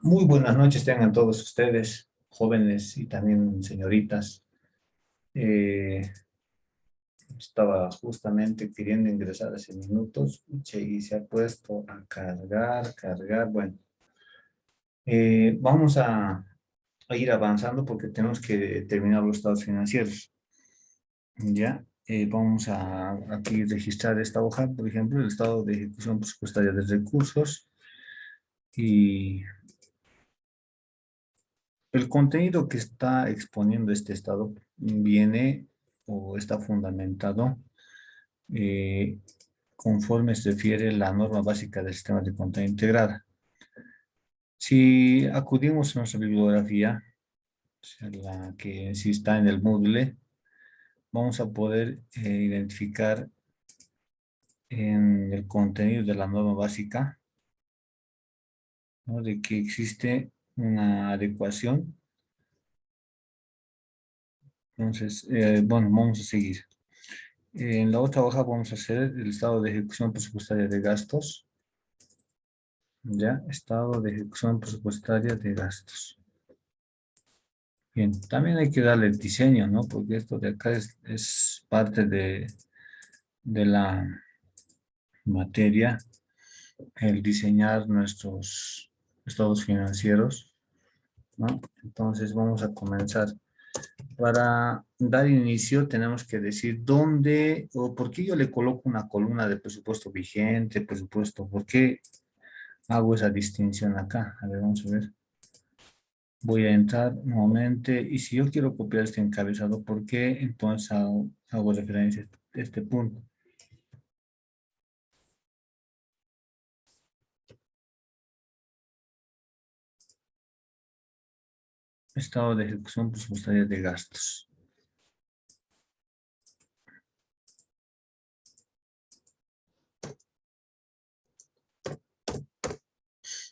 Muy buenas noches tengan todos ustedes, jóvenes y también señoritas. Eh, Estaba justamente queriendo ingresar hace minutos y se ha puesto a cargar. Bueno, vamos a ir avanzando porque tenemos que terminar los estados financieros. Ya, vamos a aquí registrar esta hoja, por ejemplo, el estado de ejecución presupuestaria de recursos y el contenido que está exponiendo este estado viene o está fundamentado eh, conforme se refiere la norma básica del sistema de contabilidad integrada. Si acudimos a nuestra bibliografía, o sea, la que sí está en el Moodle, vamos a poder identificar en el contenido de la norma básica, ¿no?, de que existe una adecuación. Entonces, bueno, vamos a seguir. En la otra hoja vamos a hacer el estado de ejecución presupuestaria de gastos. Ya, estado de ejecución presupuestaria de gastos. Bien, también hay que darle el diseño, ¿no? Porque esto de acá es parte de la materia, el diseñar nuestros estados financieros, ¿no? Entonces vamos a comenzar. Para dar inicio tenemos que decir dónde o por qué yo le coloco una columna de presupuesto vigente, presupuesto, ¿por qué hago esa distinción acá? A ver, vamos a ver. Voy a entrar nuevamente y si yo quiero copiar este encabezado, ¿por qué entonces hago referencia a este punto? Estado de ejecución presupuestaria de gastos.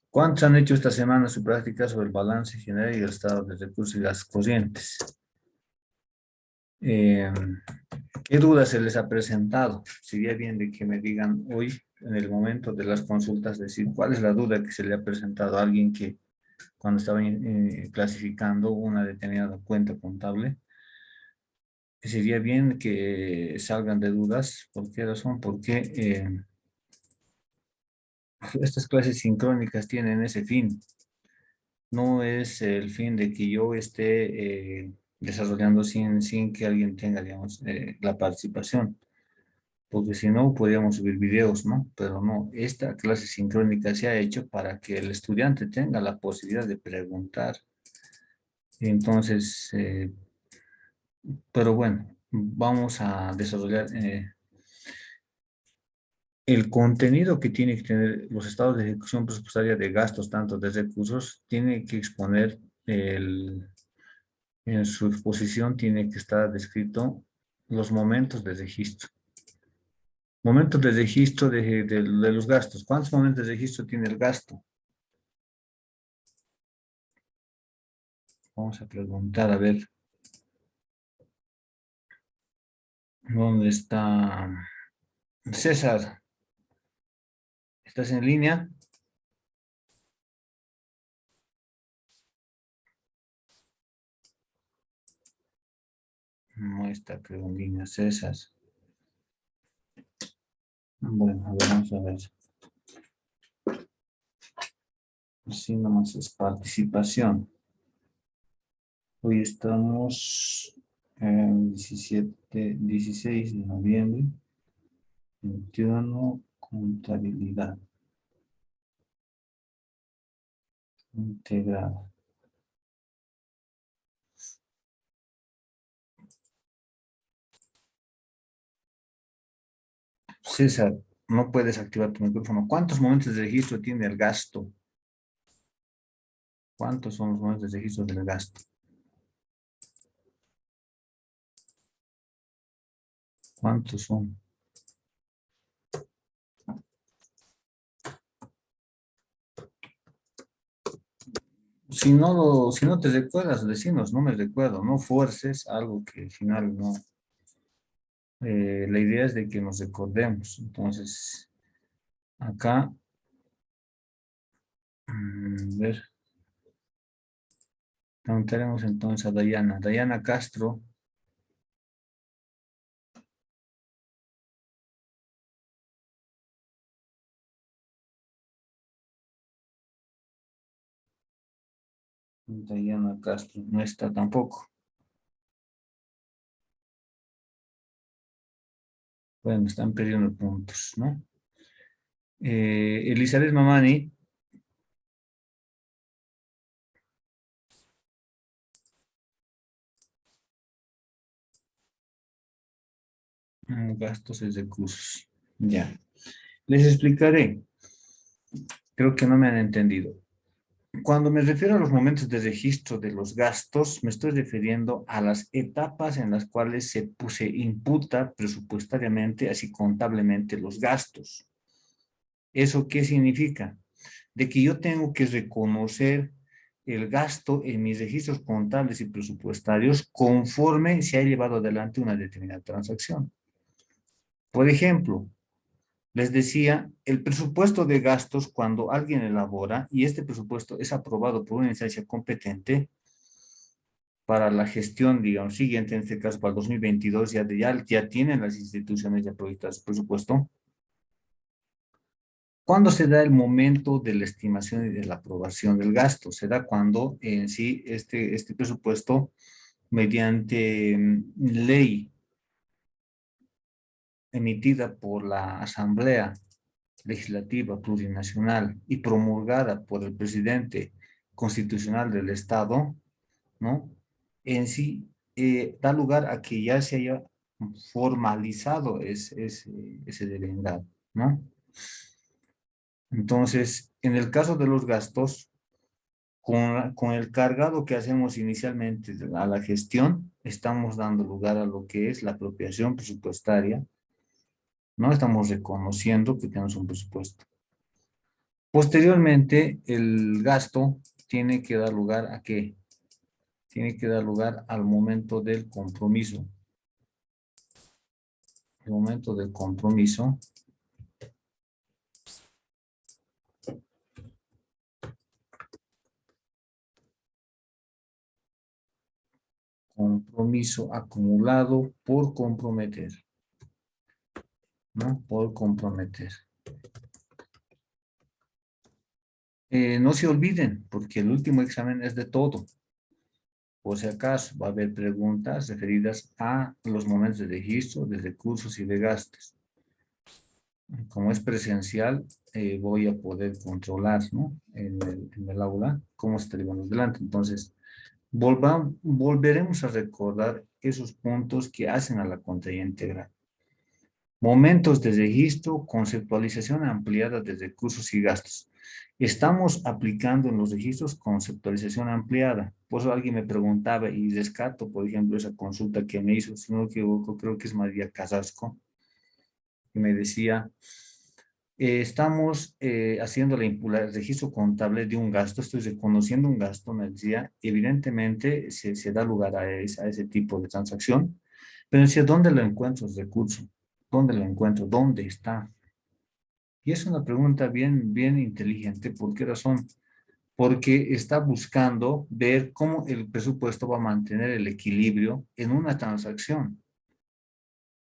¿Cuántos han hecho esta semana su práctica sobre el balance general y el estado de recursos y gastos corrientes? Eh, ¿Qué dudas se les ha presentado? Sería bien de que me digan hoy, en el momento de las consultas, decir cuál es la duda que se le ha presentado a alguien que cuando estaba clasificando una determinada cuenta contable. Sería bien que salgan de dudas. ¿Por qué razón? Porque estas clases sincrónicas tienen ese fin. No es el fin de que yo esté desarrollando sin que alguien tenga, digamos, la participación. Porque si no, podríamos subir videos, ¿no? Pero no, esta clase sincrónica se ha hecho para que el estudiante tenga la posibilidad de preguntar. Entonces, pero bueno, vamos a desarrollar el contenido que tiene que tener los estados de ejecución presupuestaria de gastos, tanto de recursos, tiene que exponer en su exposición tiene que estar descrito los momentos de registro. Momentos de registro de los gastos. ¿Cuántos momentos de registro tiene el gasto? Vamos a preguntar, a ver, ¿dónde está César? ¿Estás en línea? No está, creo, en línea, César. Bueno, a ver, vamos a ver. Así nomás es participación. Hoy estamos en 16 de noviembre, 21, contabilidad integrada. César, no puedes activar tu micrófono. ¿Cuántos momentos de registro tiene el gasto? ¿Cuántos son los momentos de registro del gasto? ¿Cuántos son? Si no te recuerdas, decinos, no me recuerdo, no fuerces algo que al final no. La idea es de que nos recordemos. Entonces, acá, a ver. Preguntaremos entonces a Dayana. Dayana Castro. Dayana Castro no está tampoco. Bueno, están perdiendo puntos, ¿no? Elizabeth Mamani. Gastos y recursos. Ya. Les explicaré. Creo que no me han entendido. Cuando me refiero a los momentos de registro de los gastos, me estoy refiriendo a las etapas en las cuales se imputa presupuestariamente, así contablemente, los gastos. ¿Eso qué significa? De que yo tengo que reconocer el gasto en mis registros contables y presupuestarios conforme se ha llevado adelante una determinada transacción. Por ejemplo, les decía, el presupuesto de gastos, cuando alguien elabora y este presupuesto es aprobado por una instancia competente para la gestión, digamos, siguiente, en este caso para el 2022, ya tienen las instituciones ya proyectadas el presupuesto. ¿Cuándo se da el momento de la estimación y de la aprobación del gasto? Se da cuando en sí este presupuesto, mediante ley emitida por la Asamblea Legislativa Plurinacional y promulgada por el presidente constitucional del Estado, ¿no? En sí da lugar a que ya se haya formalizado ese devengado, ¿no? Entonces, en el caso de los gastos, con el cargado que hacemos inicialmente a la gestión, estamos dando lugar a lo que es la apropiación presupuestaria, ¿no? Estamos reconociendo que tenemos un presupuesto. Posteriormente, el gasto tiene que dar lugar a qué? Tiene que dar lugar al momento del compromiso. El momento del compromiso. Compromiso acumulado por comprometer, ¿no? Por comprometer. No se olviden, porque el último examen es de todo. Por si acaso, va a haber preguntas referidas a los momentos de registro, de recursos y de gastos. Como es presencial, voy a poder controlar, ¿no? En el aula cómo se está llevando adelante. Entonces, volveremos a recordar esos puntos que hacen a la contraria integral. Momentos de registro, conceptualización ampliada de recursos y gastos. Estamos aplicando en los registros conceptualización ampliada. Por eso alguien me preguntaba y rescato, por ejemplo, esa consulta que me hizo, si no me equivoco, creo que es María Casasco, que me decía, estamos haciendo el registro contable de un gasto, estoy reconociendo un gasto, me decía, evidentemente se da lugar a ese tipo de transacción, pero decía, ¿dónde lo encuentro el recurso? ¿Dónde lo encuentro? ¿Dónde está? Y es una pregunta bien inteligente. ¿Por qué razón? Porque está buscando ver cómo el presupuesto va a mantener el equilibrio en una transacción.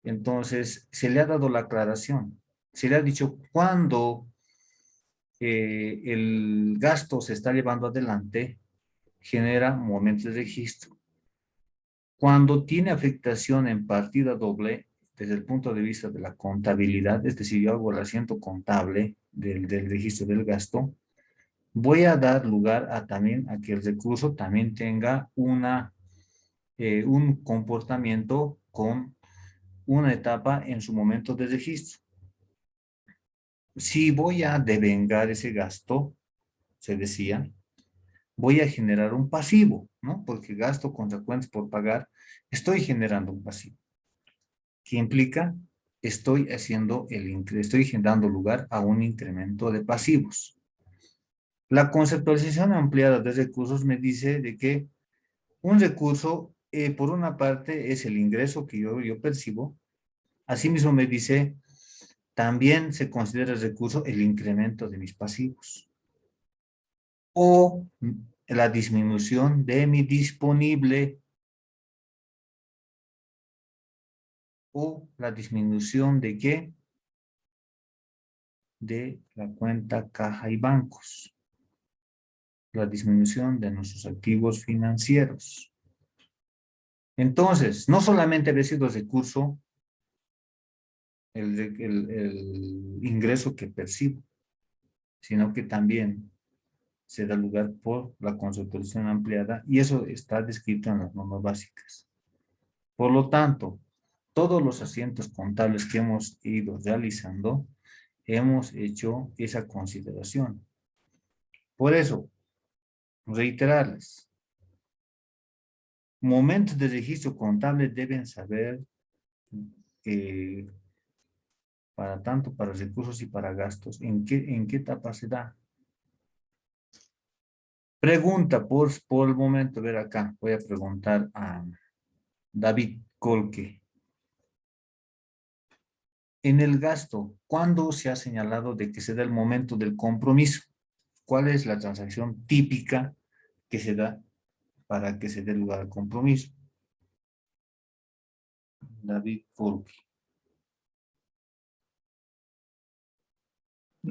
Entonces, se le ha dado la aclaración. Se le ha dicho cuándo el gasto se está llevando adelante, genera momentos de registro. Cuando tiene afectación en partida doble, desde el punto de vista de la contabilidad, es decir, yo hago el asiento contable del registro del gasto, voy a dar lugar también a que el recurso también tenga un comportamiento con una etapa en su momento de registro. Si voy a devengar ese gasto, se decía, voy a generar un pasivo, ¿no? Porque gasto consecuentes por pagar, estoy generando un pasivo. ¿Qué implica? Estoy dando lugar a un incremento de pasivos. La conceptualización ampliada de recursos me dice de que un recurso, por una parte, es el ingreso que yo percibo. Asimismo me dice, también se considera el recurso el incremento de mis pasivos. O la disminución de mi disponible o la disminución de ¿qué? De la cuenta caja y bancos. La disminución de nuestros activos financieros. Entonces, no solamente residuos de curso, el ingreso que percibo, sino que también se da lugar por la conceptualización ampliada y eso está descrito en las normas básicas. Por lo tanto, todos los asientos contables que hemos ido realizando, hemos hecho esa consideración. Por eso, reiterarles, momentos de registro contable deben saber para tanto para recursos y para gastos, ¿en qué etapa se da? Pregunta por el momento, ver acá, voy a preguntar a David Colque. En el gasto, ¿cuándo se ha señalado de que se da el momento del compromiso? ¿Cuál es la transacción típica que se da para que se dé lugar al compromiso? David Colque.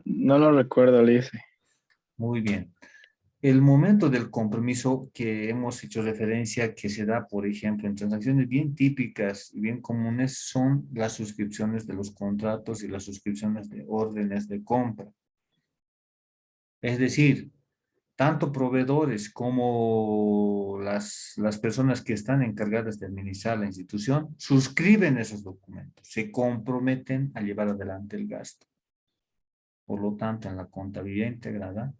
No lo recuerdo, Lice. Muy bien. El momento del compromiso que hemos hecho referencia que se da, por ejemplo, en transacciones bien típicas y bien comunes son las suscripciones de los contratos y las suscripciones de órdenes de compra. Es decir, tanto proveedores como las personas que están encargadas de administrar la institución suscriben esos documentos, se comprometen a llevar adelante el gasto. Por lo tanto, en la contabilidad integrada,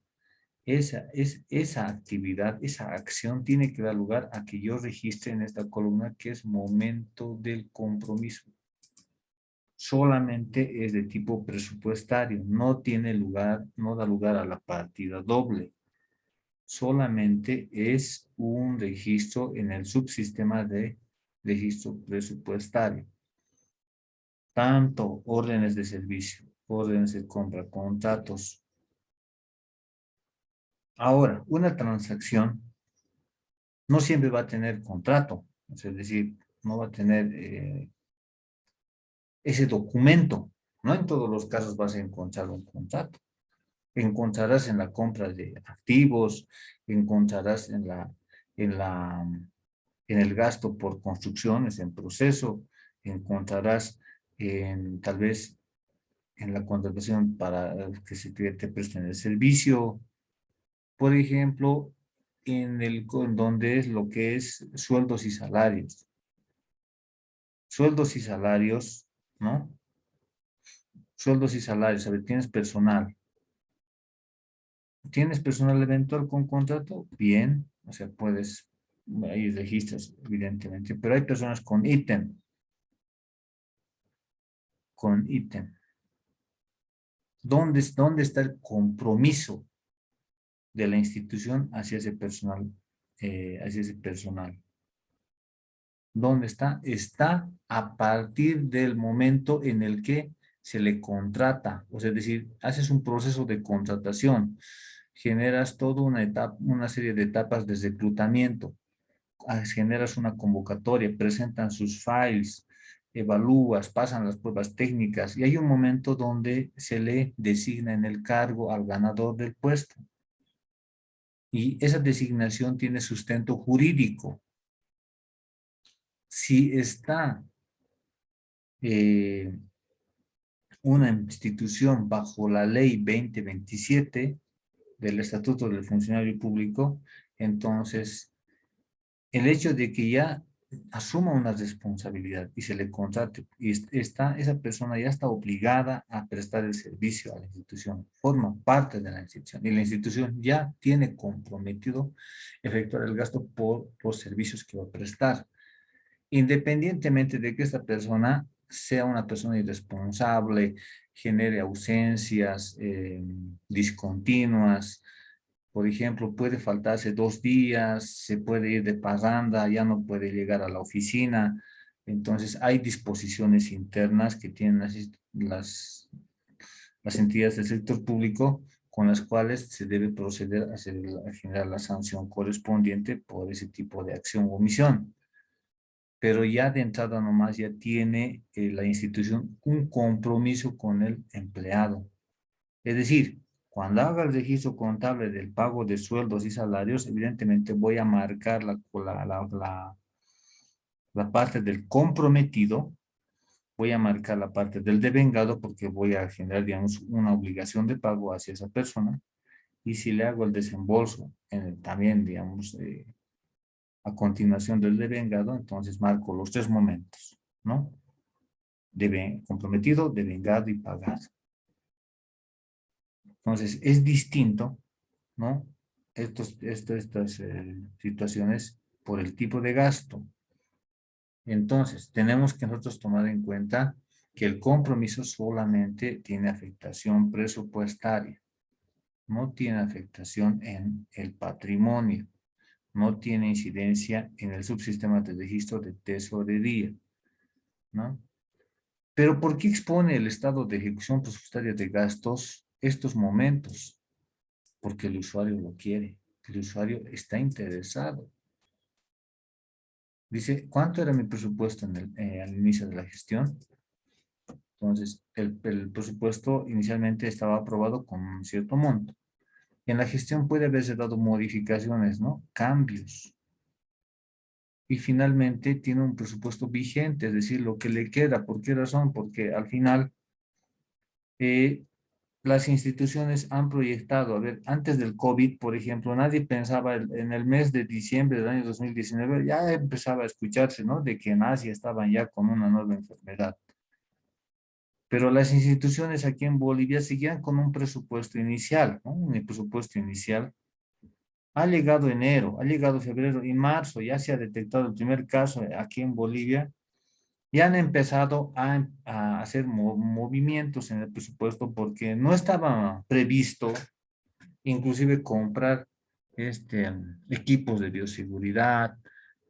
esa actividad, esa acción tiene que dar lugar a que yo registre en esta columna que es momento del compromiso. Solamente es de tipo presupuestario, no tiene lugar, no da lugar a la partida doble. Solamente es un registro en el subsistema de registro presupuestario. Tanto órdenes de servicio, órdenes de compra, contratos. Ahora, una transacción no siempre va a tener contrato, es decir, no va a tener ese documento. No en todos los casos vas a encontrar un contrato. Encontrarás en la compra de activos, encontrarás en la, en el gasto por construcciones en proceso, encontrarás tal vez en la contratación para que se te presten el servicio, por ejemplo, donde es lo que es sueldos y salarios. Sueldos y salarios, ¿no? Sueldos y salarios, a ver, tienes personal. ¿Tienes personal eventual con contrato? Bien, o sea, hay registros, evidentemente, pero hay personas con ítem. Con ítem. ¿Dónde está el compromiso de la institución hacia ese personal? Hacia ese personal. ¿Dónde está? Está a partir del momento en el que se le contrata, o sea, es decir, haces un proceso de contratación, generas toda una etapa, una serie de etapas de reclutamiento, generas una convocatoria, presentan sus files, evalúas, pasan las pruebas técnicas y hay un momento donde se le designa en el cargo al ganador del puesto. Y esa designación tiene sustento jurídico. Si está una institución bajo la ley 2027 del Estatuto del Funcionario Público, entonces el hecho de que ya asuma una responsabilidad y se le contrate y esa persona ya está obligada a prestar el servicio a la institución, forma parte de la institución y la institución ya tiene comprometido efectuar el gasto por los servicios que va a prestar. Independientemente de que esta persona sea una persona irresponsable, genere ausencias discontinuas, por ejemplo, puede faltarse 2 días, se puede ir de parranda, ya no puede llegar a la oficina. Entonces, hay disposiciones internas que tienen las entidades del sector público con las cuales se debe proceder a generar la sanción correspondiente por ese tipo de acción o omisión. Pero ya de entrada nomás ya tiene la institución un compromiso con el empleado. Es decir, cuando haga el registro contable del pago de sueldos y salarios, evidentemente voy a marcar la parte del comprometido, voy a marcar la parte del devengado porque voy a generar, digamos, una obligación de pago hacia esa persona. Y si le hago el desembolso también, digamos, a continuación del devengado, entonces marco los tres momentos, ¿no? Comprometido, devengado y pagado. Entonces, es distinto, ¿no? Estas situaciones por el tipo de gasto. Entonces, tenemos que nosotros tomar en cuenta que el compromiso solamente tiene afectación presupuestaria, no tiene afectación en el patrimonio, no tiene incidencia en el subsistema de registro de tesorería, ¿no? Pero ¿por qué expone el estado de ejecución presupuestaria de gastos estos momentos? Porque el usuario lo quiere, el usuario está interesado. Dice, ¿cuánto era mi presupuesto al inicio de la gestión? Entonces, el presupuesto inicialmente estaba aprobado con un cierto monto. En la gestión puede haberse dado modificaciones, ¿no? Cambios. Y finalmente tiene un presupuesto vigente, es decir, lo que le queda. ¿Por qué razón? Porque al final eh, las instituciones han proyectado, a ver, antes del COVID, por ejemplo, nadie pensaba en el mes de diciembre del año 2019, ya empezaba a escucharse, ¿no? De que en Asia estaban ya con una nueva enfermedad. Pero las instituciones aquí en Bolivia seguían con un presupuesto inicial, ¿no? Un presupuesto inicial. Ha llegado enero, ha llegado febrero y marzo, ya se ha detectado el primer caso aquí en Bolivia. Ya han empezado a hacer movimientos en el presupuesto porque no estaba previsto inclusive comprar equipos de bioseguridad,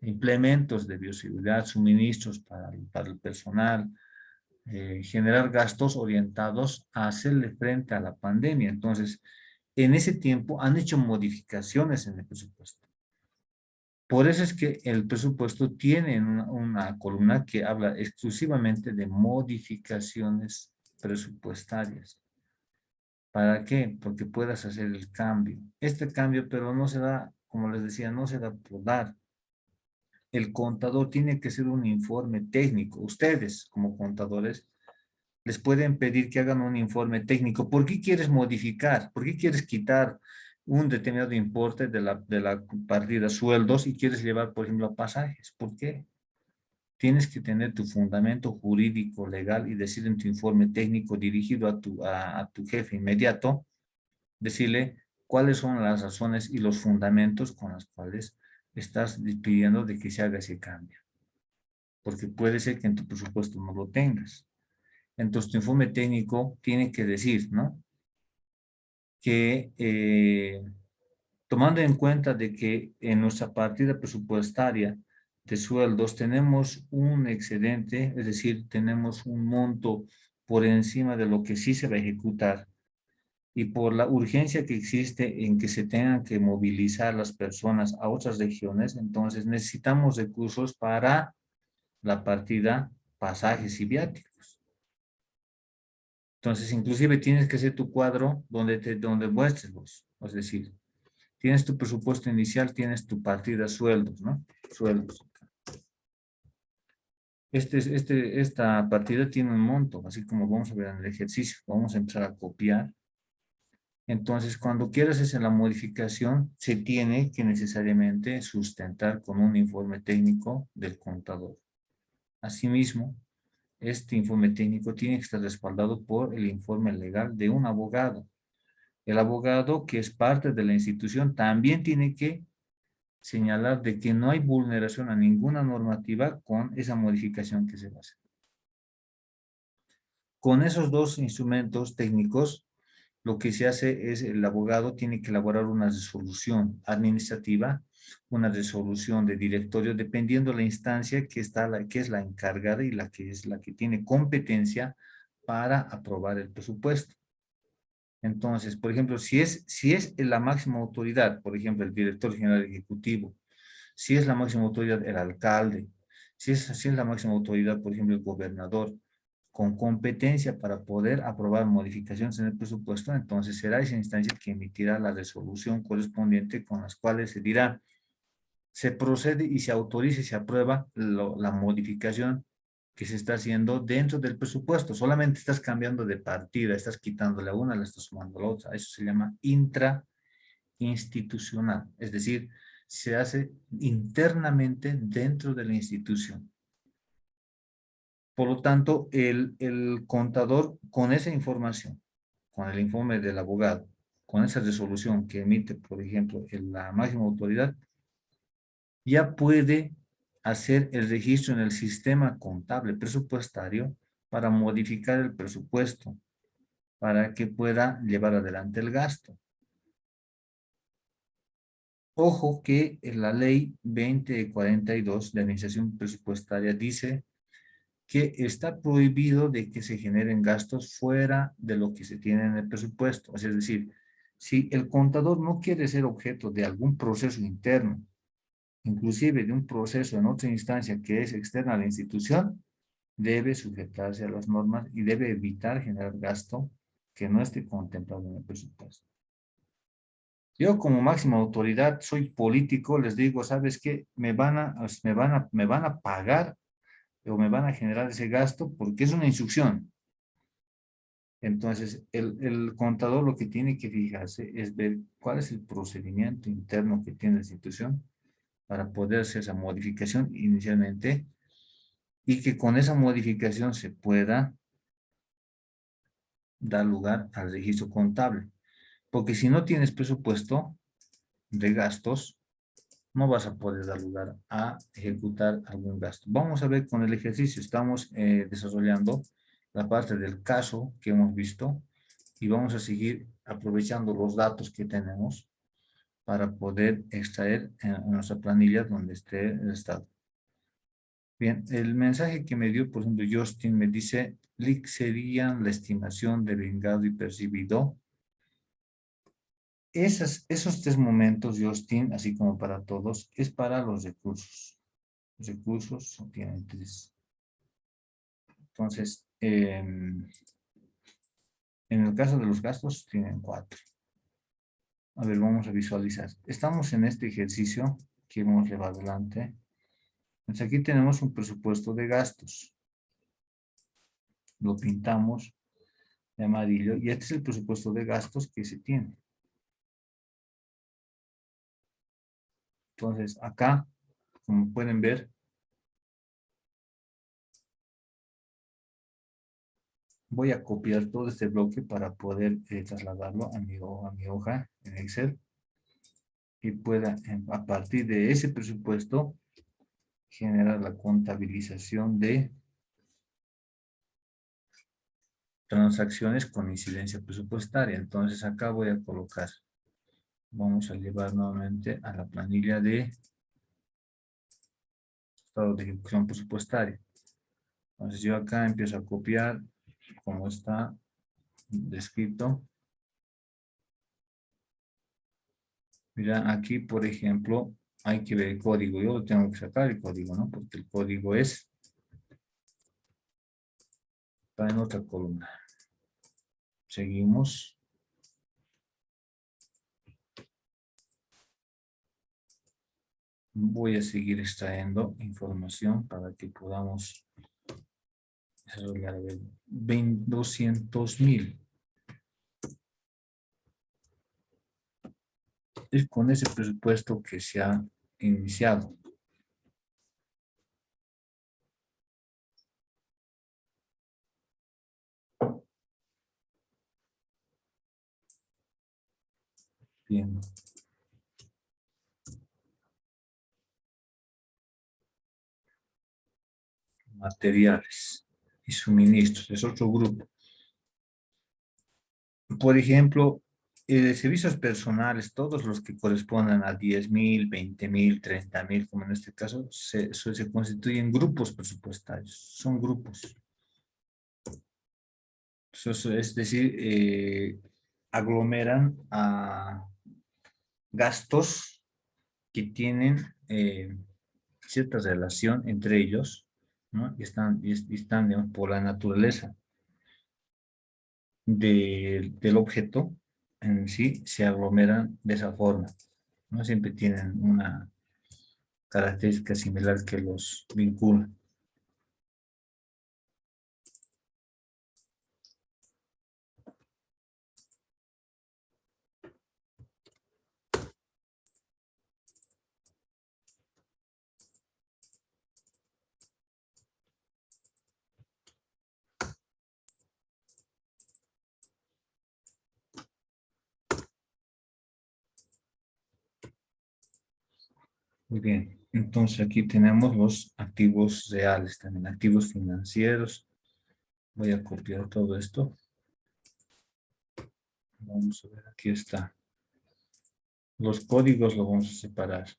implementos de bioseguridad, suministros para el personal, generar gastos orientados a hacerle frente a la pandemia. Entonces, en ese tiempo han hecho modificaciones en el presupuesto. Por eso es que el presupuesto tiene una columna que habla exclusivamente de modificaciones presupuestarias. ¿Para qué? Porque puedas hacer el cambio. Este cambio, pero no se da, como les decía, no se da por dar. El contador tiene que hacer un informe técnico. Ustedes, como contadores, les pueden pedir que hagan un informe técnico. ¿Por qué quieres modificar? ¿Por qué quieres quitar un determinado importe de la partida sueldos y quieres llevar, por ejemplo, a pasajes? ¿Por qué? Tienes que tener tu fundamento jurídico, legal y decir en tu informe técnico dirigido a tu jefe inmediato, decirle cuáles son las razones y los fundamentos con los cuales estás pidiendo de que se haga ese cambio. Porque puede ser que en tu presupuesto no lo tengas. Entonces, tu informe técnico tiene que decir, ¿no? Que tomando en cuenta de que en nuestra partida presupuestaria de sueldos tenemos un excedente, es decir, tenemos un monto por encima de lo que sí se va a ejecutar y por la urgencia que existe en que se tengan que movilizar las personas a otras regiones, entonces necesitamos recursos para la partida pasajes y viáticos. Entonces, inclusive tienes que hacer tu cuadro donde muestres vos. Es decir, tienes tu presupuesto inicial, tienes tu partida sueldos, ¿no? Sueldos. Esta partida tiene un monto, así como vamos a ver en el ejercicio. Vamos a empezar a copiar. Entonces, cuando quieras hacer la modificación, se tiene que necesariamente sustentar con un informe técnico del contador. Asimismo, este informe técnico tiene que estar respaldado por el informe legal de un abogado. El abogado, que es parte de la institución, también tiene que señalar de que no hay vulneración a ninguna normativa con esa modificación que se va a hacer. Con esos dos instrumentos técnicos, lo que se hace es el abogado tiene que elaborar una resolución administrativa, una resolución de directorio, dependiendo de la instancia que es la encargada y la que es la que tiene competencia para aprobar el presupuesto. Entonces, por ejemplo, si es la máxima autoridad, por ejemplo, el director general ejecutivo, si es la máxima autoridad el alcalde, si es la máxima autoridad, por ejemplo, el gobernador, con competencia para poder aprobar modificaciones en el presupuesto, entonces será esa instancia que emitirá la resolución correspondiente con las cuales se dirá, se procede y se autoriza y se aprueba la modificación que se está haciendo dentro del presupuesto. Solamente estás cambiando de partida, estás quitándole a una, le estás sumando a la otra. Eso se llama intrainstitucional, es decir, se hace internamente dentro de la institución. Por lo tanto, el contador con esa información, con el informe del abogado, con esa resolución que emite, por ejemplo, la máxima autoridad, ya puede hacer el registro en el sistema contable presupuestario para modificar el presupuesto, para que pueda llevar adelante el gasto. Ojo que en la ley 2042 de administración presupuestaria dice que está prohibido de que se generen gastos fuera de lo que se tiene en el presupuesto. Es decir, si el contador no quiere ser objeto de algún proceso interno, inclusive de un proceso en otra instancia que es externa a la institución, debe sujetarse a las normas y debe evitar generar gasto que no esté contemplado en el presupuesto. Yo como máxima autoridad soy político, les digo, ¿sabes qué? Me van a pagar o me van a generar ese gasto porque es una instrucción. Entonces, el contador lo que tiene que fijarse es ver cuál es el procedimiento interno que tiene la institución para poder hacer esa modificación inicialmente y que con esa modificación se pueda dar lugar al registro contable. Porque si no tienes presupuesto de gastos, no vas a poder dar lugar a ejecutar algún gasto. Vamos a ver con el ejercicio. Estamos desarrollando la parte del caso que hemos visto y vamos a seguir aprovechando los datos que tenemos para poder extraer en nuestra planilla donde esté el estado. Bien, el mensaje que me dio, por ejemplo, Justin me dice, LIC sería la estimación de vengado y percibido. Esos 3 momentos, Justin, así como para todos, es para los recursos. Los recursos tienen 3. Entonces, en el caso de los gastos, tienen 4. A ver, vamos a visualizar. Estamos en este ejercicio que hemos llevado adelante. Entonces, aquí tenemos un presupuesto de gastos. Lo pintamos de amarillo y este es el presupuesto de gastos que se tiene. Entonces, acá, como pueden ver, voy a copiar todo este bloque para poder trasladarlo a mi hoja en Excel y pueda, a partir de ese presupuesto, generar la contabilización de transacciones con incidencia presupuestaria. Entonces, acá voy a colocar, vamos a llevar nuevamente a la planilla de estado de ejecución presupuestaria. Entonces, yo acá empiezo a copiar como está descrito. Mira, aquí, por ejemplo, hay que ver el código. Yo lo tengo que sacar el código, ¿no? Porque el código está en otra columna. Seguimos. Voy a seguir extrayendo información para que podamos desarrollar 200,000. Es con ese presupuesto que se ha iniciado. Bien. Materiales y suministros. Es otro grupo. Por ejemplo, servicios personales, todos los que correspondan a 10,000, 20,000, 30,000, como en este caso, se constituyen grupos presupuestarios. Son grupos. Es decir, aglomeran a gastos que tienen cierta relación entre ellos, ¿no? Y están, digamos, por la naturaleza del objeto en sí, se aglomeran de esa forma. No siempre tienen una característica similar que los vincula. Muy bien, entonces aquí tenemos los activos reales, también activos financieros. Voy a copiar todo esto. Vamos a ver, aquí está. Los códigos los vamos a separar.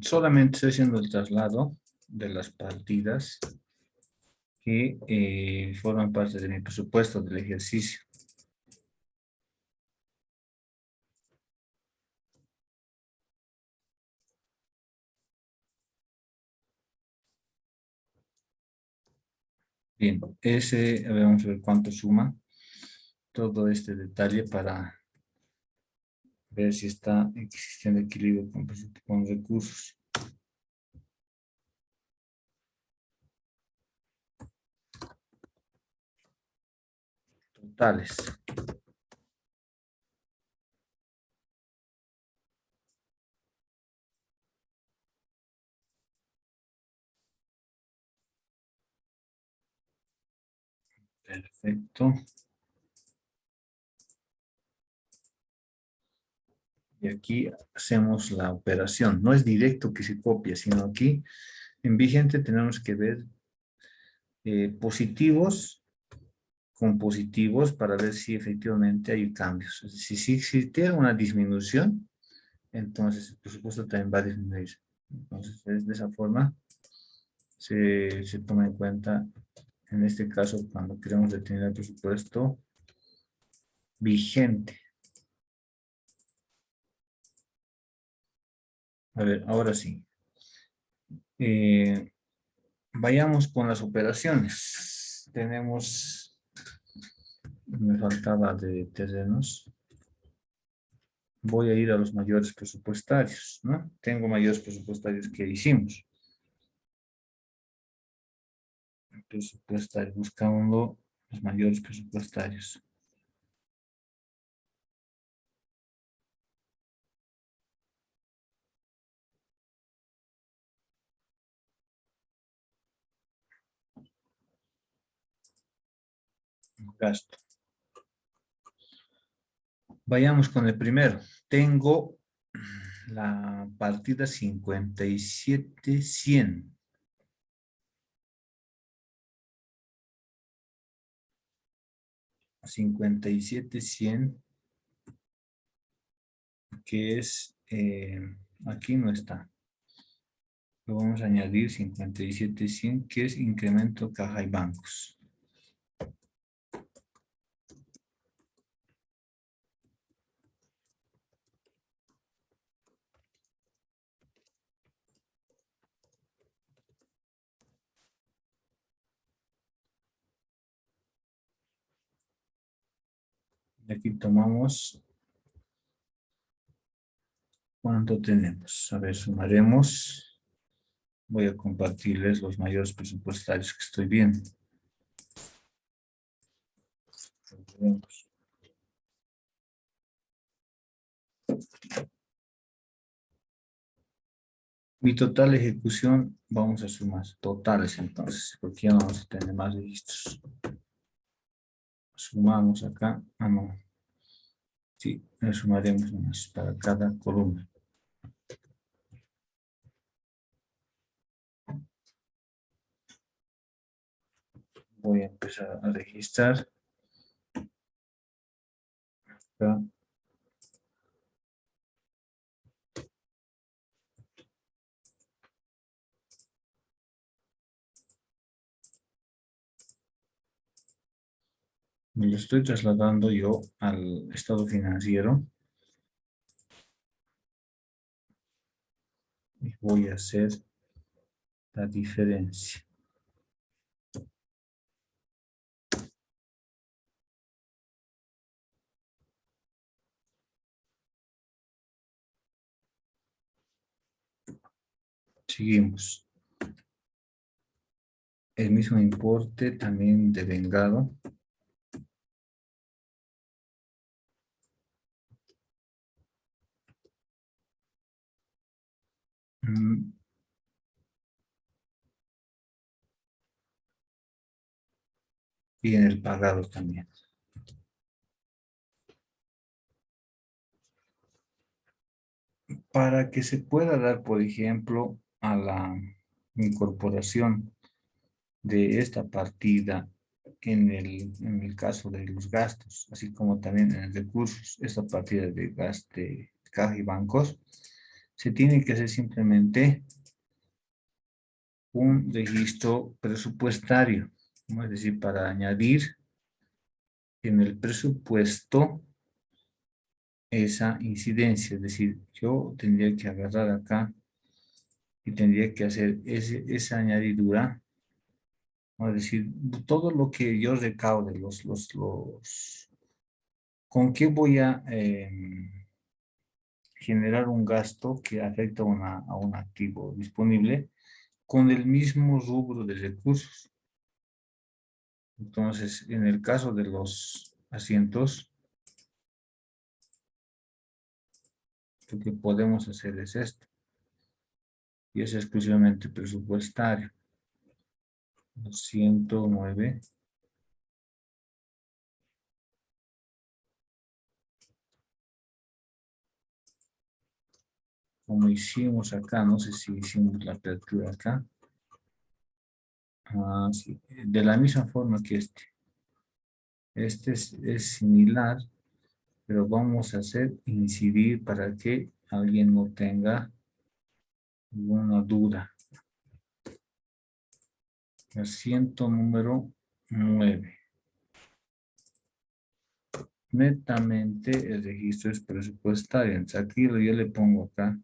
Solamente estoy haciendo el traslado de las partidas que forman parte de mi presupuesto del ejercicio. Bien, a ver, vamos a ver cuánto suma todo este detalle para ver si está existiendo equilibrio con recursos totales. Perfecto. Y aquí hacemos la operación. No es directo que se copia, sino aquí en vigente tenemos que ver positivos con positivos para ver si efectivamente hay cambios. Es decir, si existe una disminución, entonces el presupuesto también va a disminuir. Entonces, de esa forma se toma en cuenta, en este caso, cuando queremos determinar el presupuesto vigente. A ver, ahora sí. Vayamos con las operaciones. Me faltaba de terrenos. Voy a ir a los mayores presupuestarios, ¿no? Tengo mayores presupuestarios que hicimos. Presupuestarios, buscando los mayores presupuestarios. Gasto. Vayamos con el primero. Tengo la partida 57,100. 57,100, que es, aquí no está. Lo vamos a añadir 57,100, que es incremento caja y bancos. Y aquí tomamos, ¿cuánto tenemos? A ver, sumaremos. Voy a compartirles los mayores presupuestarios que estoy viendo. Mi total ejecución, vamos a sumar totales entonces, porque ya no vamos a tener más registros. Sumamos acá, no. Sí, sumaremos unas para cada columna. Voy a empezar a registrar. Acá. Me lo estoy trasladando yo al estado financiero. Y voy a hacer la diferencia. Seguimos. El mismo importe también de vengado. Y en el pagado también. Para que se pueda dar, por ejemplo, a la incorporación de esta partida en el caso de los gastos, así como también en recursos, esta partida de gasto de caja y bancos, se tiene que hacer simplemente un registro presupuestario, ¿no? Es decir, para añadir en el presupuesto esa incidencia, es decir, yo tendría que agarrar acá y tendría que hacer esa añadidura, ¿no? Es decir, todo lo que yo recaude, ¿con qué voy a generar un gasto que afecta a un activo disponible con el mismo rubro de recursos? Entonces, en el caso de los asientos, lo que podemos hacer es esto, y es exclusivamente presupuestario. 109. Como hicimos acá, no sé si hicimos la apertura acá. Ah, sí. De la misma forma que este. Este es similar, pero vamos a hacer incidir para que alguien no tenga ninguna duda. Asiento número 9. Netamente el registro es presupuestario. Entonces aquí yo le pongo acá.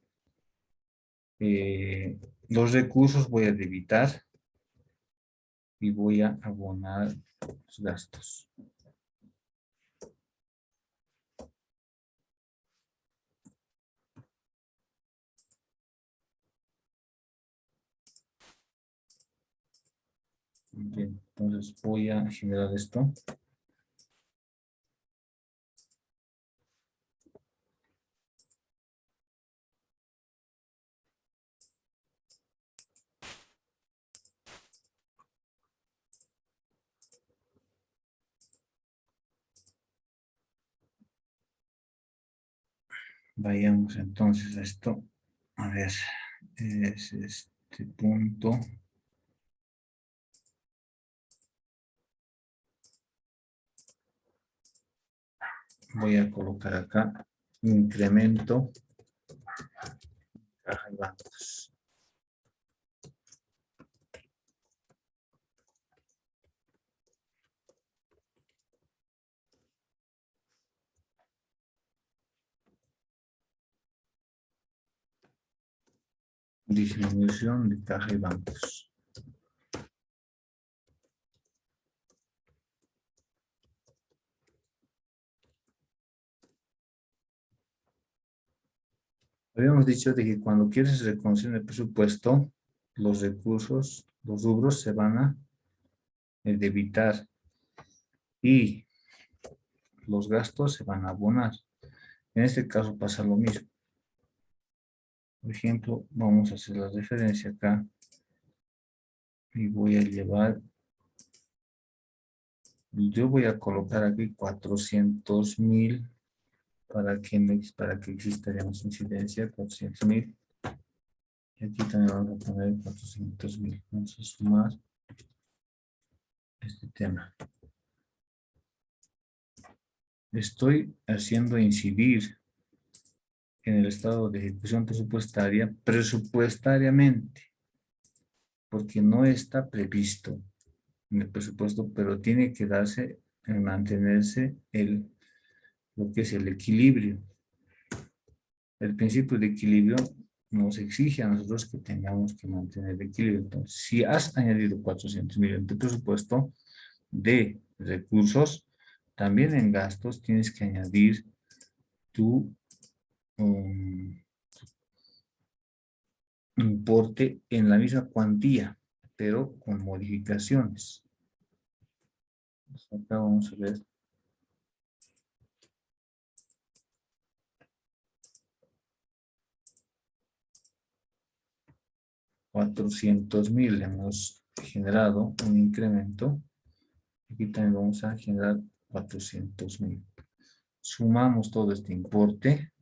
Los recursos voy a debitar y voy a abonar los gastos. Bien, entonces voy a generar esto. Vayamos entonces a esto. A ver, es este punto. Voy a colocar acá incremento caja y bancos. Disminución de caja y bancos. Habíamos dicho de que cuando quieres reconocer el presupuesto, los recursos, los rubros se van a debitar y los gastos se van a abonar. En este caso pasa lo mismo. Por ejemplo, vamos a hacer la referencia acá y voy a llevar, yo voy a colocar aquí 400,000 para que exista, digamos, incidencia, 400,000. Y aquí también vamos a poner 400,000. Vamos a sumar este tema. Estoy haciendo incidir en el estado de ejecución presupuestaria, presupuestariamente, porque no está previsto en el presupuesto, pero tiene que darse, mantenerse lo que es el equilibrio. El principio de equilibrio nos exige a nosotros que tengamos que mantener el equilibrio. Entonces, si has añadido 400,000 en tu presupuesto de recursos, también en gastos tienes que añadir tu importe en la misma cuantía, pero con modificaciones. Acá vamos a ver. $400,000 hemos generado un incremento. Aquí también vamos a generar 400,000. Sumamos todo este importe.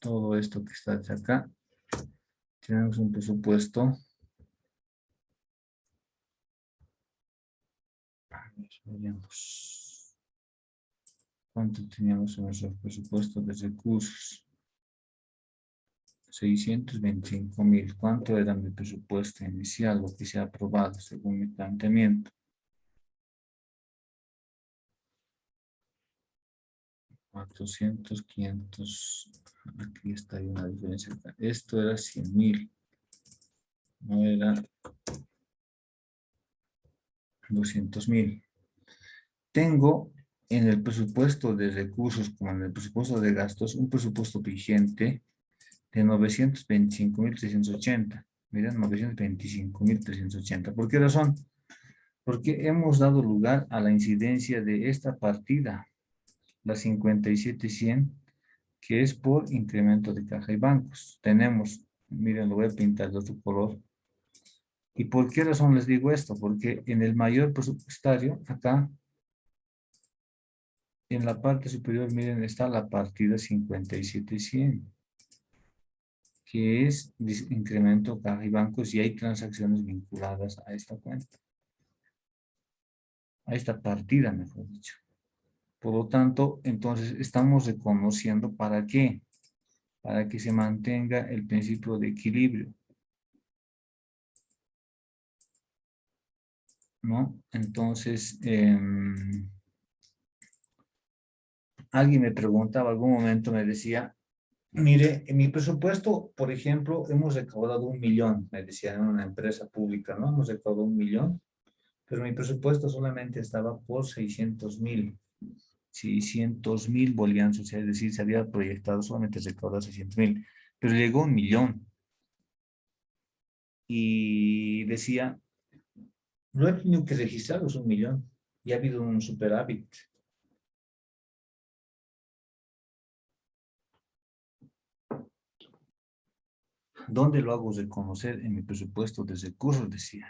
Todo esto que está acá. Tenemos un presupuesto. A ver, veamos. ¿Cuánto teníamos en nuestro presupuesto de recursos? 625,000. ¿Cuánto era mi presupuesto inicial, lo que se ha aprobado según mi planteamiento? 400, 500. Aquí está, hay una diferencia. Esto era 100,000. No era 200,000. Tengo en el presupuesto de recursos como en el presupuesto de gastos un presupuesto vigente de 925,380. Miren, 925,380. ¿Por qué razón? Porque hemos dado lugar a la incidencia de esta partida, la 57,100, que es por incremento de caja y bancos. Tenemos, miren, lo voy a pintar de otro color. ¿Y por qué razón les digo esto? Porque en el mayor presupuestario, acá, en la parte superior, miren, está la partida 57,100, que es incremento caja y bancos, y hay transacciones vinculadas a esta cuenta, a esta partida, mejor dicho. Por lo tanto, entonces estamos reconociendo ¿para qué? Para que se mantenga el principio de equilibrio, ¿no? Entonces, alguien me preguntaba, algún momento me decía, mire, en mi presupuesto, por ejemplo, hemos recaudado 1,000,000, me decía, en una empresa pública, ¿no? Hemos recaudado 1,000,000, pero mi presupuesto solamente estaba por 600,000. 600,000 bolivianos, o sea, es decir, se había proyectado solamente recaudar 600,000, pero llegó 1,000,000 y decía, no he tenido que registrar los 1,000,000 y ha habido un superávit. ¿Dónde lo hago reconocer? En mi presupuesto de recursos, decía.